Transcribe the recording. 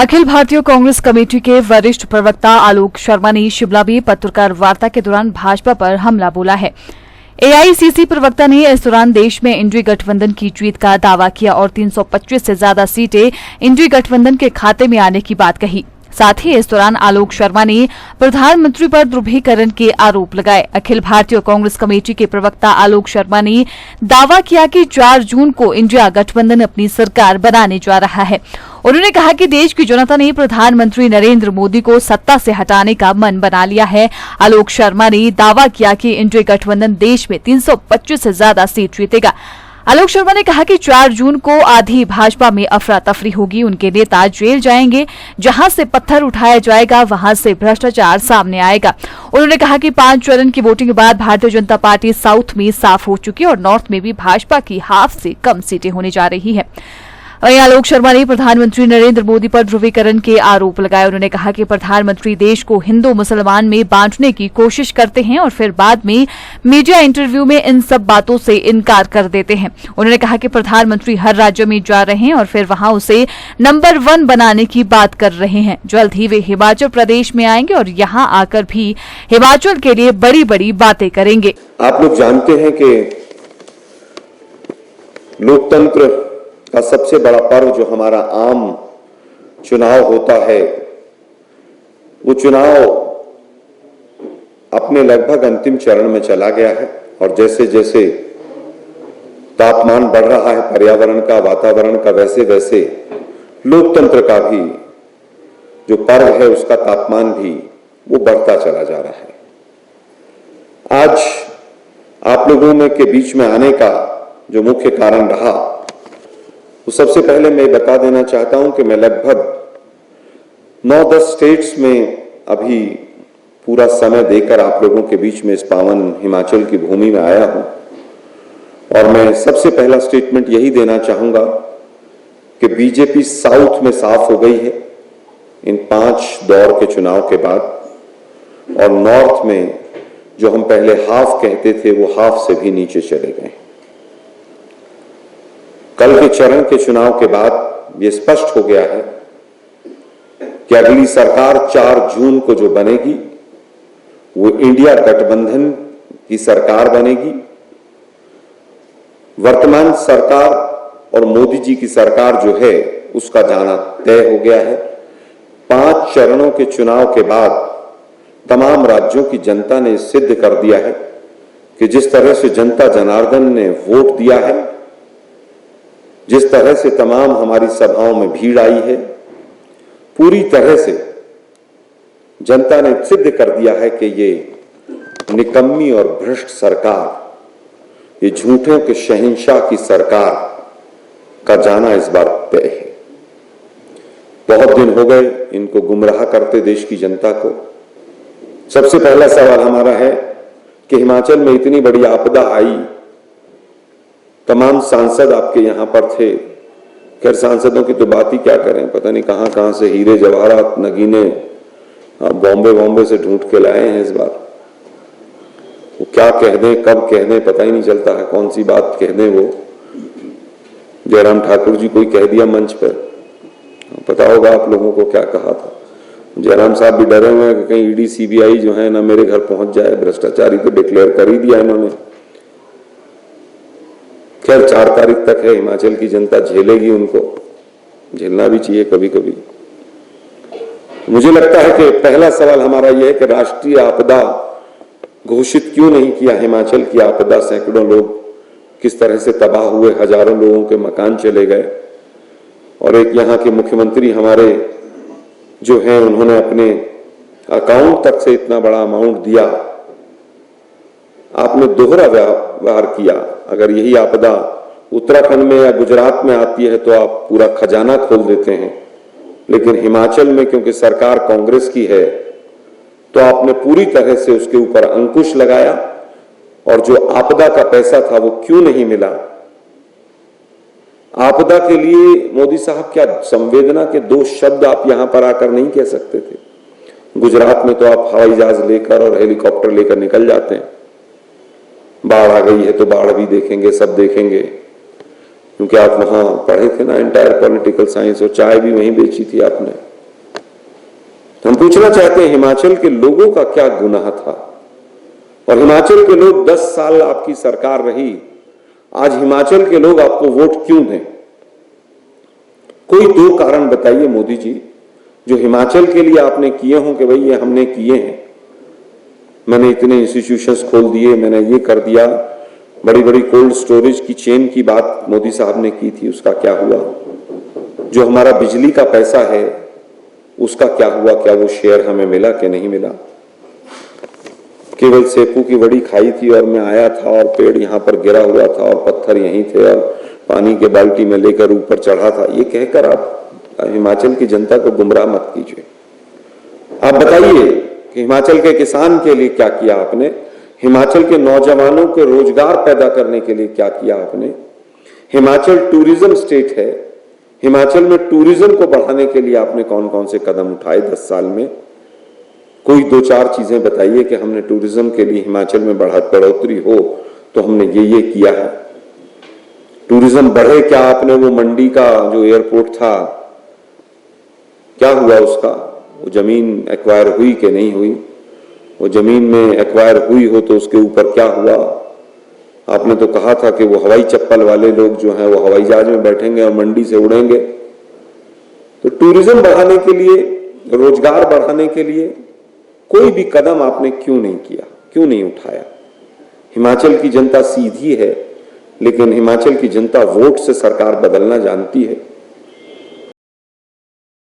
Akhil Bharatiya Congress committee के वरिष्ठ प्रवक्ता आलोक शर्मा ने शिमला में पत्रकार वार्ता के दौरान भाजपा पर हमला बोला है। एआईसीसी प्रवक्ता ने इस दौरान देश में इंडी गठबंधन की जीत का दावा किया और 325 से ज्यादा सीटें इंडी गठबंधन के खाते में आने की बात कही। साथ ही इस दौरान आलोक शर्मा ने प्रधानमंत्री पर ध्रुवीकरण के आरोप लगाए। अखिल भारतीय कांग्रेस कमेटी के प्रवक्ता आलोक शर्मा ने दावा किया कि 4 जून को इंडिया गठबंधन अपनी सरकार बनाने जा रहा है। उन्होंने कहा कि देश की जनता ने प्रधानमंत्री नरेंद्र मोदी को सत्ता से हटाने का मन बना लिया है। आलोक शर्मा ने दावा किया कि इंडिया गठबंधन देश में 325 से ज्यादा सीट जीतेगा। आलोक शर्मा ने कहा कि 4 जून को आधी भाजपा में अफरा तफरी होगी, उनके नेता जेल जाएंगे, जहां से पत्थर उठाया जाएगा वहां से भ्रष्टाचार सामने आएगा। उन्होंने कहा कि 5 चरण की वोटिंग के बाद भारतीय जनता पार्टी साउथ में साफ हो चुकी है और नॉर्थ में भी भाजपा की हाफ से कम सीटें होने जा रही है। वहीं आलोक शर्मा ने प्रधानमंत्री नरेंद्र मोदी पर ध्रुवीकरण के आरोप लगाए। उन्होंने कहा कि प्रधानमंत्री देश को हिंदू मुसलमान में बांटने की कोशिश करते हैं और फिर बाद में मीडिया इंटरव्यू में इन सब बातों से इनकार कर देते हैं। उन्होंने कहा कि प्रधानमंत्री हर राज्य में जा रहे हैं और फिर वहां उसे नंबर 1 बनाने की बात कर रहे हैं। जल्द ही वे हिमाचल प्रदेश में आएंगे और यहां आकर भी हिमाचल के लिए बड़ी बड़ी बातें करेंगे। आप लोग जानते हैं कि लोकतंत्र का सबसे बड़ा पर्व जो हमारा आम चुनाव होता है, वो चुनाव अपने लगभग अंतिम चरण में चला गया है और जैसे जैसे तापमान बढ़ रहा है पर्यावरण का, वातावरण का, वैसे वैसे लोकतंत्र का भी जो पर्व है उसका तापमान भी वो बढ़ता चला जा रहा है। आज आप लोगों में के बीच में आने का जो मुख्य कारण रहा, तो सबसे पहले मैं बता देना चाहता हूं कि मैं लगभग 9-10 स्टेट्स में अभी पूरा समय देकर आप लोगों के बीच में इस पावन हिमाचल की भूमि में आया हूं और मैं सबसे पहला स्टेटमेंट यही देना चाहूंगा कि बीजेपी साउथ में साफ हो गई है इन 5 दौर के चुनाव के बाद और नॉर्थ में जो हम पहले हाफ कहते थे वो हाफ से भी नीचे चले गए। कल के चरण के चुनाव के बाद ये स्पष्ट हो गया है कि अगली सरकार 4 जून को जो बनेगी वो इंडिया गठबंधन की सरकार बनेगी। वर्तमान सरकार और मोदी जी की सरकार जो है उसका जाना तय हो गया है। 5 चरणों के चुनाव के बाद तमाम राज्यों की जनता ने सिद्ध कर दिया है कि जिस तरह से जनता जनार्दन ने वोट दिया है, जिस तरह से तमाम हमारी सभाओं में भीड़ आई है, पूरी तरह से जनता ने सिद्ध कर दिया है कि ये निकम्मी और भ्रष्ट सरकार, ये झूठों के शहंशाह की सरकार का जाना इस बार तय है। बहुत दिन हो गए इनको गुमराह करते देश की जनता को। सबसे पहला सवाल हमारा है कि हिमाचल में इतनी बड़ी आपदा आई, तमाम सांसद आपके यहां पर थे। खैर सांसदों की तो बात ही क्या करें, पता नहीं कहां कहां से हीरे जवाहरात नगीने बॉम्बे से ढूंढ के लाए हैं इस बार। वो क्या कह दें, कब कह दें, पता ही नहीं चलता है, कौन सी बात कह दें। वो जयराम ठाकुर जी कोई कह दिया मंच पर, पता होगा आप लोगों को क्या कहा था। जयराम साहब भी डरे हुए हैं कि कहीं ईडी सीबीआई जो है ना मेरे घर पहुंच जाए, भ्रष्टाचारी तो डिक्लेयर कर ही दिया इन्होंने। खैर 4 तारीख तक है, हिमाचल की जनता झेलेगी, उनको झेलना भी चाहिए कभी कभी। मुझे लगता है कि पहला सवाल हमारा यह है कि राष्ट्रीय आपदा घोषित क्यों नहीं किया। हिमाचल की आपदा, सैकड़ों लोग किस तरह से तबाह हुए, हजारों लोगों के मकान चले गए और एक यहाँ के मुख्यमंत्री हमारे जो हैं उन्होंने अपने अकाउंट तक से इतना बड़ा अमाउंट दिया। आपने दोहरा व्यवहार किया। अगर यही आपदा उत्तराखंड में या गुजरात में आती है तो आप पूरा खजाना खोल देते हैं, लेकिन हिमाचल में क्योंकि सरकार कांग्रेस की है तो आपने पूरी तरह से उसके ऊपर अंकुश लगाया और जो आपदा का पैसा था वो क्यों नहीं मिला। आपदा के लिए मोदी साहब क्या संवेदना के 2 शब्द आप यहां पर आकर नहीं कह सकते थे। गुजरात में तो आप हवाई जहाज लेकर और हेलीकॉप्टर लेकर निकल जाते हैं। बाढ़ आ गई है तो बाढ़ भी देखेंगे, सब देखेंगे, क्योंकि आप वहां पढ़े थे ना एंटायर पॉलिटिकल साइंस, और चाय भी वहीं बेची थी आपने। हम पूछना चाहते हैं हिमाचल के लोगों का क्या गुनाह था, और हिमाचल के लोग 10 साल आपकी सरकार रही, आज हिमाचल के लोग आपको वोट क्यों दें? कोई 2 कारण बताइए मोदी जी, जो हिमाचल के लिए आपने किए हों कि भाई ये हमने किए हैं, मैंने इतने इंस्टीट्यूशंस खोल दिए, मैंने ये कर दिया, बड़ी बड़ी कोल्ड स्टोरेज की चेन की बात मोदी साहब ने की थी, उसका क्या हुआ? जो हमारा बिजली का पैसा है उसका क्या हुआ? क्या वो शेयर हमें मिला कि नहीं मिला? केवल सेपू की बड़ी खाई थी और मैं आया था और पेड़ यहां पर गिरा हुआ था और पत्थर यहीं थे और पानी के बाल्टी में लेकर ऊपर चढ़ा था, ये कहकर आप हिमाचल की जनता को गुमराह मत कीजिए। आप बताइए कि हिमाचल के किसान के लिए क्या किया आपने, हिमाचल के नौजवानों के रोजगार पैदा करने के लिए क्या किया आपने? हिमाचल टूरिज्म स्टेट है, हिमाचल में टूरिज्म को बढ़ाने के लिए आपने कौन कौन से कदम उठाए 10 साल में? कोई 2-4 चीजें बताइए कि हमने टूरिज्म के लिए हिमाचल में बढ़ोतरी हो तो हमने ये किया है। टूरिज्म बढ़े क्या? आपने वो मंडी का जो एयरपोर्ट था क्या हुआ उसका? वो जमीन एक्वायर हुई कि नहीं हुई? वो जमीन में एक्वायर हुई हो तो उसके ऊपर क्या हुआ? आपने तो कहा था कि वो हवाई चप्पल वाले लोग जो हैं वो हवाई जहाज में बैठेंगे और मंडी से उड़ेंगे। तो टूरिज्म बढ़ाने के लिए, रोजगार बढ़ाने के लिए कोई भी कदम आपने क्यों नहीं किया, क्यों नहीं उठाया? हिमाचल की जनता सीधी है, लेकिन हिमाचल की जनता वोट से सरकार बदलना जानती है।